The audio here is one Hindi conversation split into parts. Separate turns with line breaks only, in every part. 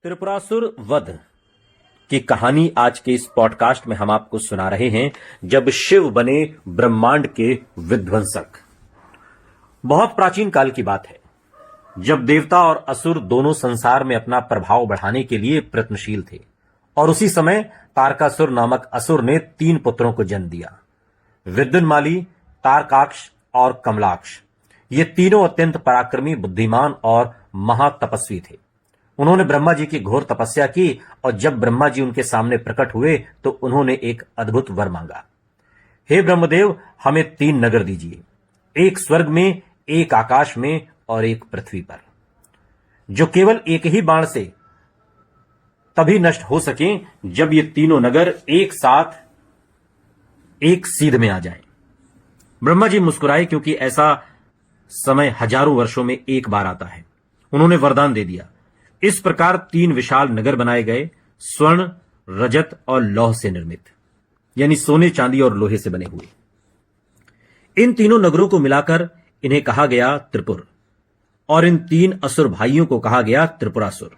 त्रिपुरासुर वध की कहानी आज के इस पॉडकास्ट में हम आपको सुना रहे हैं जब शिव बने ब्रह्मांड के विध्वंसक। बहुत प्राचीन काल की बात है जब देवता और असुर दोनों संसार में अपना प्रभाव बढ़ाने के लिए प्रयत्नशील थे और उसी समय तारकासुर नामक असुर ने 3 पुत्रों को जन्म दिया। विद्युन्माली, तारकाक्ष और कमलाक्ष ये तीनों अत्यंत पराक्रमी, बुद्धिमान और महातपस्वी थे। उन्होंने ब्रह्मा जी की घोर तपस्या की और जब ब्रह्मा जी उनके सामने प्रकट हुए तो उन्होंने एक अद्भुत वर मांगा। हे ब्रह्मदेव, हमें 3 नगर दीजिए, एक स्वर्ग में, एक आकाश में और एक पृथ्वी पर, जो केवल एक ही बाण से तभी नष्ट हो सके जब ये तीनों नगर एक साथ एक सीध में आ जाएं। ब्रह्मा जी मुस्कुराए क्योंकि ऐसा समय हजारों वर्षों में एक बार आता है। उन्होंने वरदान दे दिया। इस प्रकार 3 विशाल नगर बनाए गए, स्वर्ण, रजत और लौह से निर्मित, यानी सोने, चांदी और लोहे से बने हुए। इन तीनों नगरों को मिलाकर इन्हें कहा गया त्रिपुर और इन 3 असुर भाइयों को कहा गया त्रिपुरासुर।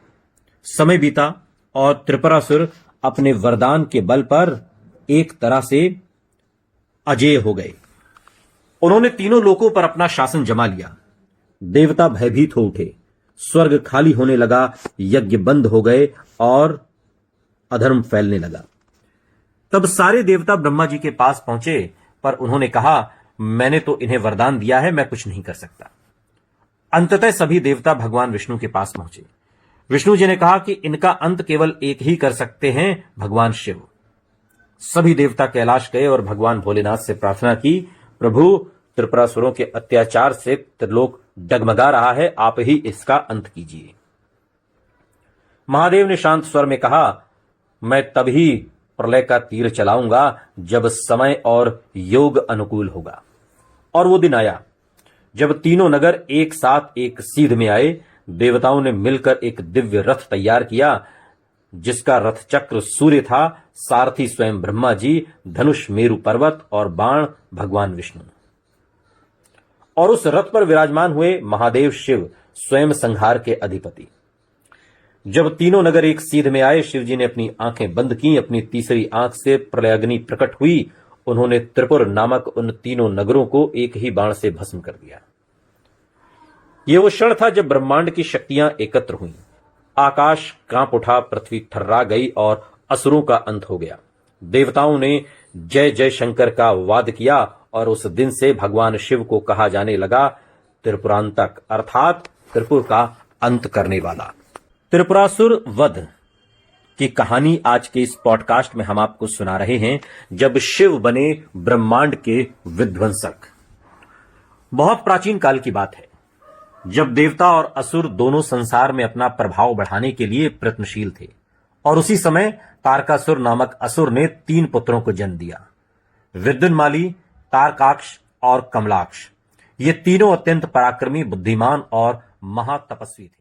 समय बीता और त्रिपुरासुर अपने वरदान के बल पर एक तरह से अजेय हो गए। उन्होंने तीनों लोकों पर अपना शासन जमा लिया। देवता भयभीत हो उठे, स्वर्ग खाली होने लगा, यज्ञ बंद हो गए और अधर्म फैलने लगा। तब सारे देवता ब्रह्मा जी के पास पहुंचे, पर उन्होंने कहा, मैंने तो इन्हें वरदान दिया है, मैं कुछ नहीं कर सकता। अंततः सभी देवता भगवान विष्णु के पास पहुंचे। विष्णु जी ने कहा कि इनका अंत केवल एक ही कर सकते हैं, भगवान शिव। सभी देवता कैलाश गए और भगवान भोलेनाथ से प्रार्थना की, प्रभु, त्रिपुरासुरों के अत्याचार से त्रिलोक डगमगा रहा है, आप ही इसका अंत कीजिए। महादेव ने शांत स्वर में कहा, मैं तभी प्रलय का तीर चलाऊंगा जब समय और योग अनुकूल होगा। और वो दिन आया जब तीनों नगर एक साथ एक सीध में आए। देवताओं ने मिलकर एक दिव्य रथ तैयार किया, जिसका रथ चक्र सूर्य था, सारथी स्वयं ब्रह्मा जी, धनुष मेरु पर्वत और बाण भगवान विष्णु। और उस रथ पर विराजमान हुए महादेव शिव, स्वयं संहार के अधिपति। जब तीनों नगर एक सीध में आए, शिव जी ने अपनी आंखें बंद की। अपनी तीसरी आंख से प्रलयाग्नि प्रकट हुई। उन्होंने त्रिपुर नामक उन तीनों नगरों को एक ही बाण से भस्म कर दिया। यह वो क्षण था जब ब्रह्मांड की शक्तियां एकत्र हुईं। आकाश कांप उठा, पृथ्वी थर्रा गई और असुरों का अंत हो गया। देवताओं ने जय जय शंकर का वाद किया और उस दिन से भगवान शिव को कहा जाने लगा त्रिपुरांतक, अर्थात त्रिपुर का अंत करने वाला। त्रिपुरासुर वध की कहानी आज के इस पॉडकास्ट में हम आपको सुना रहे हैं जब शिव बने ब्रह्मांड के विध्वंसक। बहुत प्राचीन काल की बात है जब देवता और असुर दोनों संसार में अपना प्रभाव बढ़ाने के लिए प्रयत्नशील थे और उसी समय तारकासुर नामक असुर ने 3 पुत्रों को जन्म दिया। विद्युन्माली, तारकाक्ष और कमलाक्ष ये तीनों अत्यंत पराक्रमी, बुद्धिमान और महातपस्वी थे।